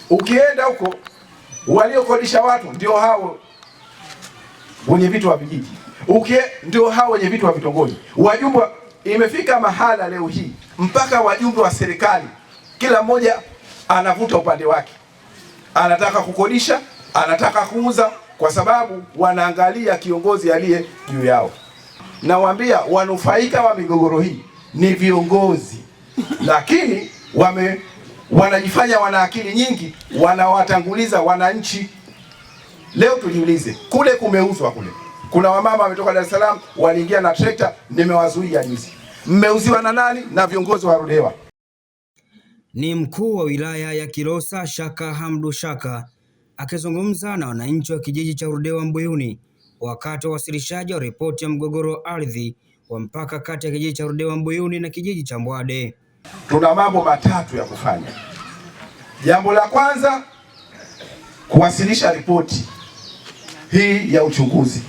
Ukienda huko waliokodisha watu ndio hao wenye vitu wa vijiji, ndio hao wenye vitu wa vitongoji. Wajumbe, imefika mahala leo hii mpaka wajumbe wa serikali kila mmoja anavuta upande wake, anataka kukodisha, anataka kuuza, kwa sababu wanaangalia kiongozi aliye juu yao. Nawaambia wanufaika wa migogoro hii ni viongozi, lakini wanajifanya wana akili nyingi, wanawatanguliza wananchi. Leo tujiulize, kule kumeuzwa kule. Kuna wamama wametoka Dar es Salaam waliingia na trekta, nimewazuia juzi. Mmeuziwa na nani? Na viongozi wa Ludewa. Ni mkuu wa wilaya ya Kilosa Shaka Hamdu Shaka akizungumza na wananchi wa kijiji cha Ludewa Mbuyuni wakati wa wasilishaji wa ripoti ya mgogoro wa ardhi wa mpaka kati ya kijiji cha Ludewa Mbuyuni na kijiji cha Mbwade. Tuna mambo matatu ya kufanya. Jambo la kwanza, kuwasilisha ripoti hii ya uchunguzi.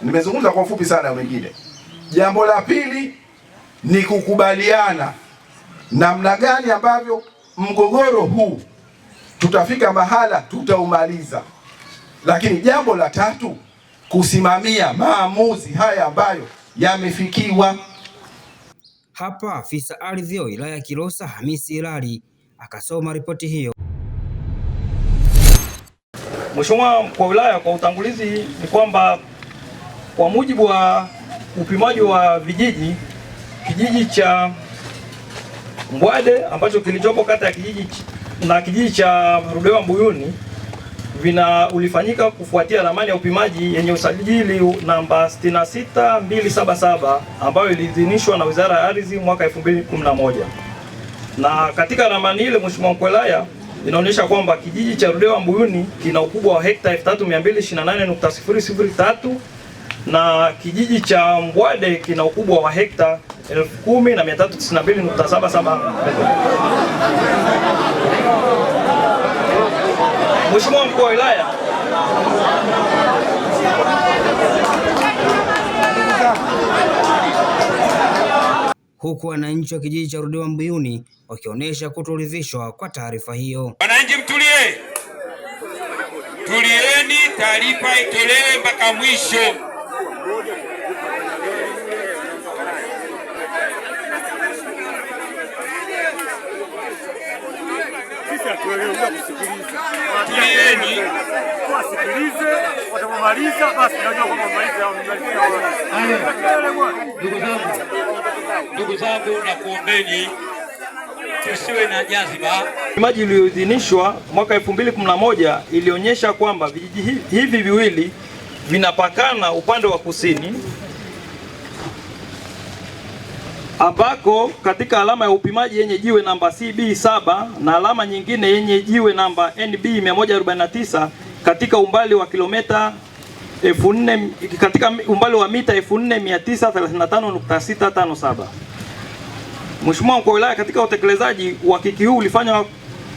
Nimezungumza kwa ufupi sana mengine. Jambo la pili ni kukubaliana namna gani ambavyo mgogoro huu tutafika mahala tutaumaliza. Lakini jambo la tatu, kusimamia maamuzi haya ambayo yamefikiwa. Hapa afisa ardhi wa wilaya ya Kilosa Hamisi Hilali akasoma ripoti hiyo. Mheshimiwa mkuu wa wilaya, kwa utangulizi ni kwamba kwa mujibu wa upimaji wa vijiji, kijiji cha Mbwade ambacho kilichopo kata ya kijiji cha Ludewa Mbuyuni ulifanyika kufuatia ramani ya upimaji yenye usajili namba 66277 ambayo iliidhinishwa na Wizara ya Ardhi mwaka 2011. Na katika ramani ile, Mheshimiwa mkuu wa wilaya, inaonyesha kwamba kijiji cha Ludewa Mbuyuni kina ukubwa wa hekta 3228.003 na kijiji cha Mbwade kina ukubwa wa hekta 10,392.77. Mheshimiwa mkuu wa wilaya, huku wananchi wa kijiji cha Ludewa Mbuyuni wakionyesha kutoridhishwa kwa taarifa hiyo. Wananchi mtulie, tulieni, taarifa itolewe mpaka mwisho. Tulieni, wasikilize, watamaliza basi najua kwamba wamaliza. Ndugu zangu, na kuombeni tusiwe na jaziba. Upimaji ulioidhinishwa mwaka 2011 ilionyesha kwamba vijiji hivi viwili vinapakana upande wa kusini, ambako katika alama ya upimaji yenye jiwe namba CB7 na alama nyingine yenye jiwe namba NB 149 katika umbali wa kilomita 4000 katika umbali wa mita 4935.657. Mheshimiwa mkuu wa wilaya, katika utekelezaji wa kiki huu ulifanywa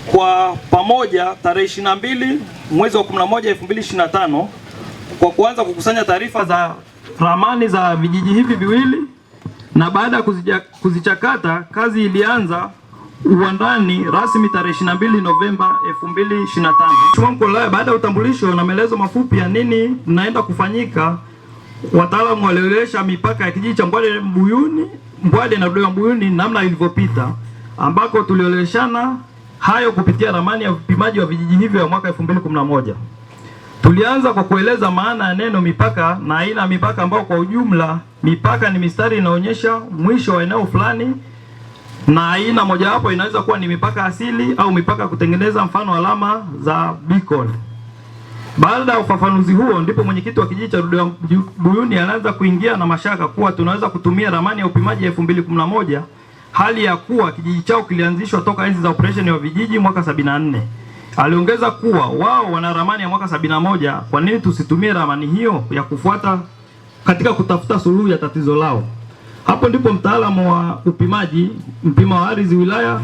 kwa pamoja tarehe 22 mwezi wa 11 2025 kwa kuanza kukusanya taarifa za ramani za vijiji hivi viwili, na baada ya kuzichakata kazi ilianza uwandani rasmi tarehe 22 Novemba 2025. Mheshimiwa mkuu wa wilaya, baada ya utambulisho na maelezo mafupi ya nini mnaenda kufanyika, wataalamu walielewesha mipaka ya kijiji cha Mbwade na Ludewa Mbuyuni namna ilivyopita, ambako tulieleweshana hayo kupitia ramani ya upimaji wa vijiji hivyo ya mwaka 2011. Tulianza kwa kueleza maana ya neno mipaka na aina ya mipaka, ambao kwa ujumla mipaka ni mistari inaonyesha mwisho wa eneo fulani, na aina mojawapo inaweza kuwa ni mipaka asili au mipaka ya kutengeneza, mfano alama za beacon. Baada ya ufafanuzi huo, ndipo mwenyekiti wa kijiji cha Ludewa Mbuyuni alianza kuingia na mashaka kuwa tunaweza kutumia ramani ya upimaji ya 2011 hali ya kuwa kijiji chao kilianzishwa toka enzi za operation ya vijiji mwaka 74. Aliongeza kuwa wao wana ramani ya mwaka 71, kwa nini tusitumie ramani hiyo ya kufuata katika kutafuta suluhu ya tatizo lao. Hapo ndipo mtaalamu wa upimaji, mpima wa ardhi wilaya,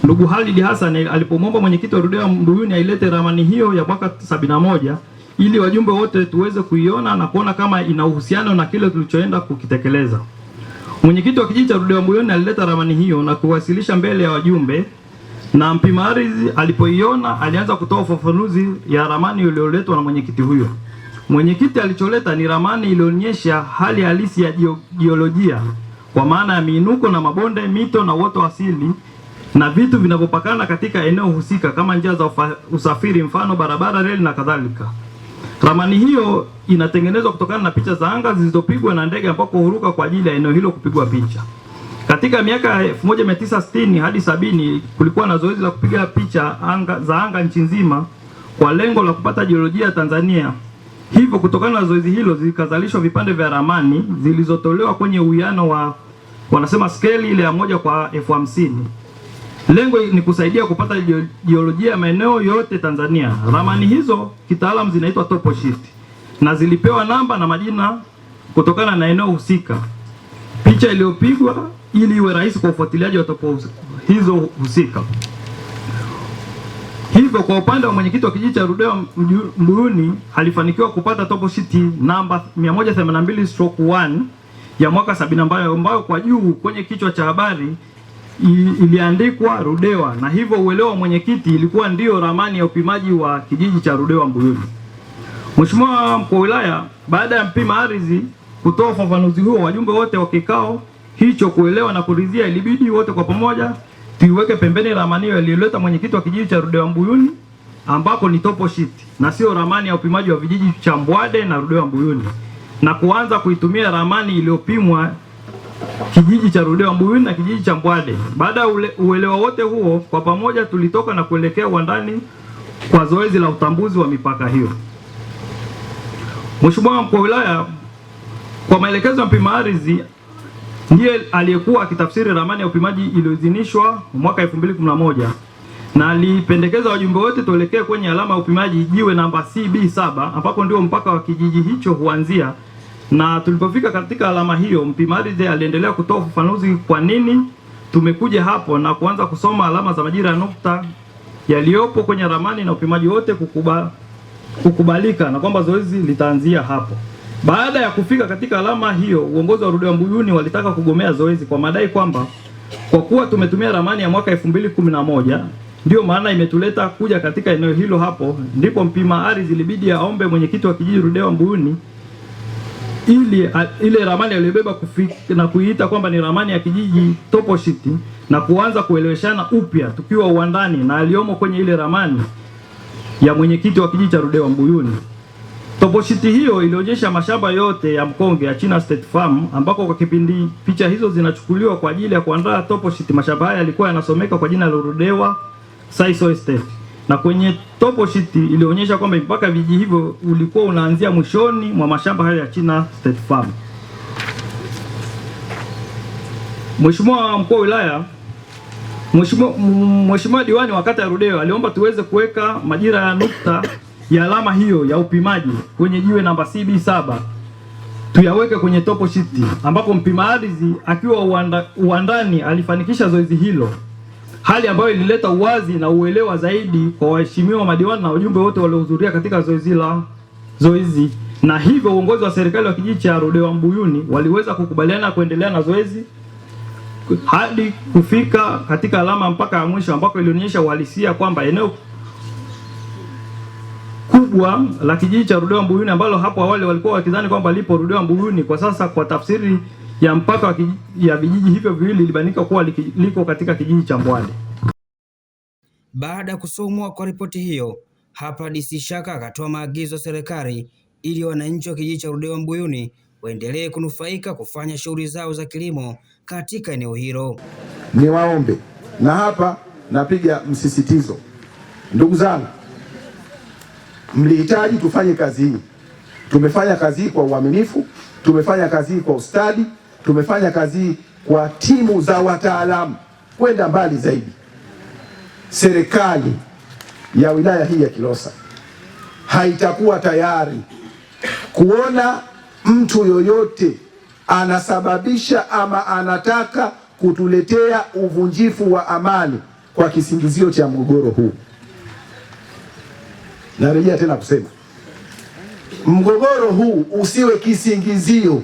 ndugu Halid Hassan alipomwomba mwenyekiti wa Ludewa Mbuyuni ailete ramani hiyo ya mwaka 71 ili wajumbe wote tuweze kuiona na kuona kama ina uhusiano na kile tulichoenda kukitekeleza. Mwenyekiti wa kijiji cha Ludewa Mbuyuni alileta ramani hiyo na kuwasilisha mbele ya wajumbe, na mpima ardhi alipoiona alianza kutoa ufafanuzi ya ramani iliyoletwa na mwenyekiti huyo. Mwenyekiti alicholeta ni ramani iliyoonyesha hali halisi ya jiolojia kwa maana ya miinuko na mabonde, mito na uoto asili na vitu vinavyopakana katika eneo husika kama njia za usafiri, mfano barabara, reli na kadhalika. Ramani hiyo inatengenezwa kutokana na picha za anga zilizopigwa na ndege ambako huruka kwa ajili ya eneo hilo kupigwa picha. Katika miaka 1960 hadi 70 kulikuwa na zoezi la kupiga picha za anga nchi nzima kwa lengo la kupata jiolojia ya Tanzania. Hivyo kutokana na zoezi hilo zikazalishwa vipande vya ramani zilizotolewa kwenye uwiano wa wanasema scale ile ya 1:50. Lengo ni kusaidia kupata jiolojia ya maeneo yote Tanzania. Ramani hizo kitaalamu zinaitwa topo sheet na zilipewa namba na majina kutokana na eneo husika. Picha iliyopigwa ili iwe rahisi kwa ufuatiliaji wa topo hizo husika. Hivyo kwa upande wa mwenyekiti wa kijiji cha Ludewa Mbuyuni alifanikiwa kupata topo sheet namba 182/1 ya mwaka 70 ambayo kwa juu kwenye kichwa cha habari iliandikwa Ludewa, na hivyo uelewa wa mwenyekiti ilikuwa ndio ramani ya upimaji wa kijiji cha Ludewa Mbuyuni. Mheshimiwa Mkuu wa Wilaya, baada ya mpima ardhi kutoa ufafanuzi huo, wajumbe wote wa kikao hicho kuelewa na kuridhia, ilibidi wote kwa pamoja tuiweke pembeni ramani hiyo iliyoleta mwenyekiti wa kijiji cha Ludewa Mbuyuni ambako ni topo sheet na sio ramani ya upimaji wa vijiji cha Mbwade na Ludewa Mbuyuni, na kuanza kuitumia ramani iliyopimwa kijiji cha Ludewa Mbuyuni na kijiji cha Mbwade. Baada ya uelewa wote huo, kwa pamoja tulitoka na kuelekea uwandani kwa zoezi la utambuzi wa mipaka hiyo. Mheshimiwa Mkuu wa Wilaya, kwa maelekezo ya mpima ardhi ndiye aliyekuwa akitafsiri ramani ya upimaji iliyoidhinishwa mwaka 2011 na alipendekeza wajumbe wote tuelekee kwenye alama ya upimaji jiwe namba CB7 ambapo ndio mpaka wa kijiji hicho huanzia. Na tulipofika katika alama hiyo, mpima ardhi aliendelea kutoa ufafanuzi kwa nini tumekuja hapo na kuanza kusoma alama za majira ya nukta yaliyopo kwenye ramani na upimaji wote kukubalika na kwamba zoezi litaanzia hapo. Baada ya kufika katika alama hiyo, uongozi wa Ludewa Mbuyuni walitaka kugomea zoezi kwa madai kwamba kwa kuwa tumetumia ramani ya mwaka 2011 ndio maana imetuleta kuja katika eneo hilo. Hapo ndipo mpima ardhi ilibidi aombe mwenyekiti wa kijiji Ludewa Mbuyuni ili ile ramani aliyobeba na kuiita kwamba ni ramani ya kijiji topo sheet na kuanza kueleweshana upya tukiwa uwandani na aliomo kwenye ile ramani ya mwenyekiti wa kijiji cha Ludewa Mbuyuni. Topo sheet hiyo ilionyesha mashamba yote ya mkonge ya China State Farm ambako kwa kipindi picha hizo zinachukuliwa kwa ajili ya kuandaa topo sheet. Mashamba haya yalikuwa yanasomeka kwa jina la Ludewa Saiso Estate, na kwenye topo sheet ilionyesha kwamba mpaka vijiji hivyo ulikuwa unaanzia mwishoni mwa mashamba haya ya China State Farm. Mheshimiwa Mkuu wa Wilaya, Mheshimiwa Diwani wa kata ya Ludewa aliomba tuweze kuweka majira ya nukta ya alama hiyo ya upimaji kwenye jiwe namba CB7 tuyaweke kwenye topo sheet, ambapo mpima ardhi akiwa uwandani alifanikisha zoezi hilo, hali ambayo ilileta uwazi na uelewa zaidi kwa waheshimiwa madiwani na wajumbe wote waliohudhuria katika zoezi, na hivyo uongozi wa serikali wa kijiji cha Ludewa Mbuyuni waliweza kukubaliana kuendelea na zoezi hadi kufika katika alama mpaka ya mwisho ambako ilionyesha uhalisia kwamba eneo kubwa la kijiji cha Ludewa Mbuyuni ambalo hapo awali walikuwa wakidhani kwamba lipo Ludewa Mbuyuni, kwa sasa kwa tafsiri ya mpaka ya vijiji hivyo viwili ilibainika kuwa liko katika kijiji cha Mbwade. Baada ya kusomwa kwa ripoti hiyo, hapa DC Shaka akatoa maagizo ya serikali ili wananchi wa kijiji cha Ludewa Mbuyuni waendelee kunufaika kufanya shughuli zao za kilimo katika eneo hilo. Niwaombe, na hapa napiga msisitizo, ndugu zangu, mlihitaji tufanye kazi hii. Tumefanya kazi hii kwa uaminifu, tumefanya kazi hii kwa ustadi, tumefanya kazi hii kwa timu za wataalamu kwenda mbali zaidi. Serikali ya wilaya hii ya Kilosa haitakuwa tayari kuona mtu yoyote anasababisha ama anataka kutuletea uvunjifu wa amani kwa kisingizio cha mgogoro huu. Narejea tena kusema, mgogoro huu usiwe kisingizio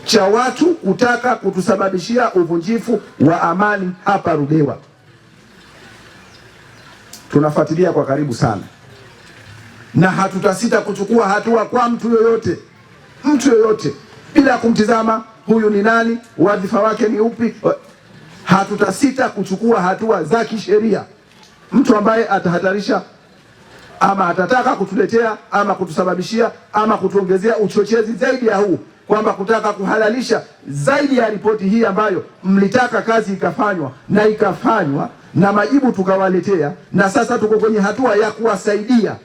cha watu kutaka kutusababishia uvunjifu wa amani hapa Ludewa. tunafuatilia kwa karibu sana, na hatutasita kuchukua hatua kwa mtu yoyote bila kumtizama huyu ni nani, wadhifa wake ni upi. Hatutasita kuchukua hatua za kisheria. Mtu ambaye atahatarisha ama atataka kutuletea ama kutusababishia ama kutuongezea uchochezi zaidi ya huu, kwamba kutaka kuhalalisha zaidi ya ripoti hii ambayo mlitaka kazi ikafanywa na ikafanywa na majibu tukawaletea, na sasa tuko kwenye hatua ya kuwasaidia.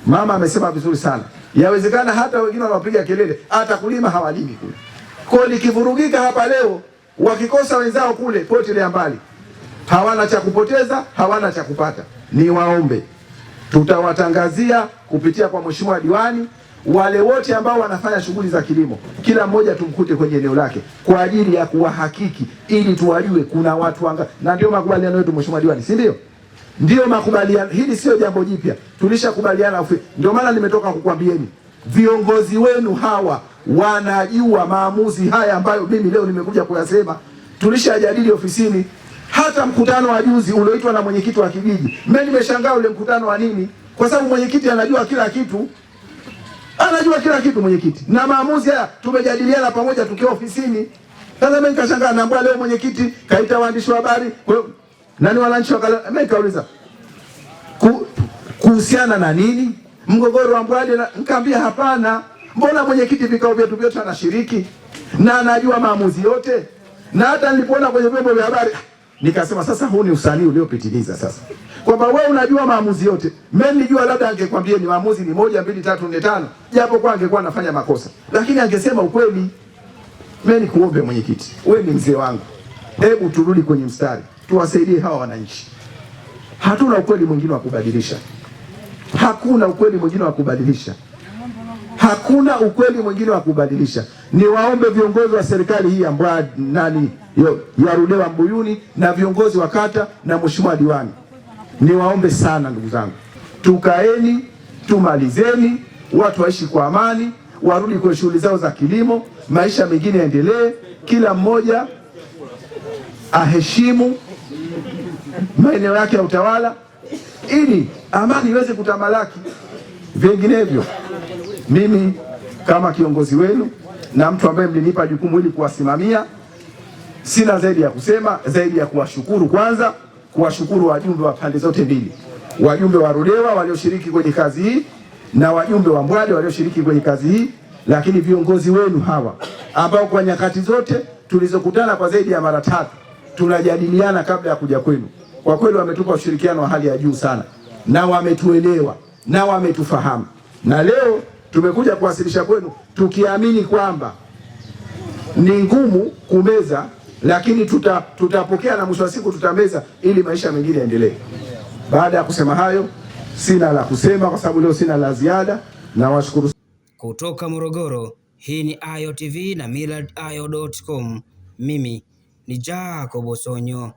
Mama amesema vizuri sana, yawezekana hata wengine wanapiga kelele hata kulima hawalimi kule. Kwa likivurugika hapa leo, wakikosa wenzao kule, potelea mbali, hawana cha kupoteza, hawana cha kupata. Ni waombe, tutawatangazia kupitia kwa mheshimiwa diwani wale wote ambao wanafanya shughuli za kilimo, kila mmoja tumkute kwenye eneo lake kwa ajili ya kuwahakiki, ili tuwajue kuna watu na ndio makubaliano yetu mheshimiwa diwani, si ndio? Ndio makubaliano, hili sio jambo jipya, tulishakubaliana. Ndio maana nimetoka kukwambieni viongozi wenu hawa wanajua maamuzi haya ambayo mimi leo nimekuja kuyasema, tulishajadili ofisini. Hata mkutano wa juzi ulioitwa na mwenyekiti wa kijiji, mimi nimeshangaa ule mkutano wa nini, kwa sababu mwenyekiti anajua kila kitu. Anajua kila kitu mwenyekiti, na maamuzi haya tumejadiliana pamoja tukiwa ofisini. Sasa mimi nikashangaa, naambia leo mwenyekiti kaita waandishi wa habari, nani wananchi mimi nikauliza kuhusiana na nini mgogoro wa Mbwade, nikamwambia hapana, mbona mwenyekiti vikao vyetu vyote anashiriki na anajua maamuzi yote. Na hata nilipoona kwenye vyombo vya habari nikasema sasa huu ni usanii uliopitiliza sasa, kwamba wewe unajua maamuzi yote. Mimi nilijua labda angekwambia ni maamuzi ni 1 2 3 4 5, japo kwa angekuwa anafanya makosa, lakini angesema ukweli. Mimi nikuombe mwenyekiti, wewe ni mzee wangu, hebu turudi kwenye mstari, tuwasaidie hawa wananchi. Hatuna ukweli mwingine wa kubadilisha, hakuna ukweli mwingine wa kubadilisha, hakuna ukweli mwingine wa kubadilisha. Niwaombe viongozi wa serikali hii ya Mbwade ya Ludewa Mbuyuni na viongozi wa kata na mheshimiwa diwani, niwaombe sana ndugu zangu, tukaeni tumalizeni, watu waishi kwa amani, warudi kwa shughuli zao za kilimo, maisha mengine yaendelee, kila mmoja aheshimu maeneo yake ya utawala ili amani iweze kutamalaki. Vinginevyo mimi kama kiongozi wenu na mtu ambaye mlinipa jukumu hili kuwasimamia, sina zaidi ya kusema, zaidi ya kuwashukuru. Kwanza kuwashukuru wajumbe wa pande zote mbili, wajumbe wa Ludewa walioshiriki kwenye kazi hii na wajumbe wa Mbwade walioshiriki kwenye kazi hii, lakini viongozi wenu hawa ambao kwa nyakati zote tulizokutana kwa zaidi ya mara 3 tunajadiliana kabla ya kuja kwenu, kwa kweli wametupa ushirikiano wa hali ya juu sana, na wametuelewa na wametufahamu, na leo tumekuja kuwasilisha kwenu tukiamini kwamba ni ngumu kumeza, lakini tutapokea na mwisho wa siku tutameza ili maisha mengine yaendelee. Baada ya kusema hayo, sina la kusema kwa sababu leo sina la ziada, na washukuru. Kutoka Morogoro, hii ni Ayo TV na millardayo.com. Mimi ni Jacob Osonyo.